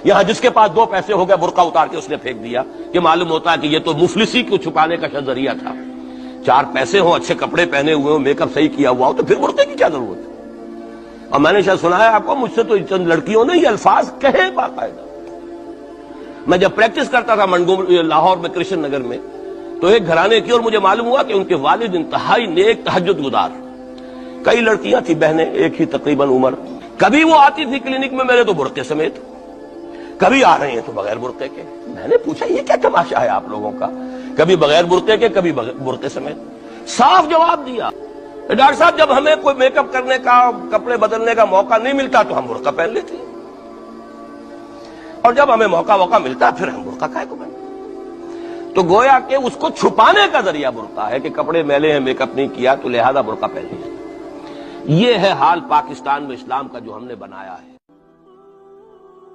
यहां जिसके पास 2 पैसे हो गए बुर्का उतार के उसने फेंक दिया कि मालूम होता है कि ये तो मुफलिसी को छुपाने का जरिया था। 4 पैसे हो, अच्छे कपड़े पहने हुए हो, मेकअप सही किया हुआ हो, तो फिर बुर्के की क्या जरूरत है। और मैंने शायद सुना है आपको, मुझसे तो चंद लड़कियों ने ये अल्फाज कहे बाकायदा। मैं जब प्रैक्टिस करता था लाहौर में कृष्ण नगर में, तो एक घराने की, और मुझे मालूम हुआ कि उनके वालिद इंतहाई नेक तहज्जुद गुजार, कई लड़कियां थी, बहनें एक ही तकरीबन उम्र। कभी वो आती थी क्लिनिक में मेरे तो बुर्के समेत, कभी आ रही हैं तो बगैर बुर्के के। मैंने पूछा ये क्या तमाशा है आप लोगों का, कभी बगैर बुर्के के कभी बुर्के समेत। साफ जवाब दिया, डॉक्टर साहब जब हमें कोई मेकअप करने का, कपड़े बदलने का मौका नहीं मिलता तो हम बुर्का पहन लेते हैं, और जब हमें मौका मिलता फिर हम बुर्का काहे को पहनते। तो गोया कि उसको छुपाने का जरिया बुर्का है कि कपड़े मैले हैं, मेकअप नहीं किया तो लिहाजा बुर्का पहन लिया। ये है हाल पाकिस्तान में इस्लाम का जो हमने बनाया है।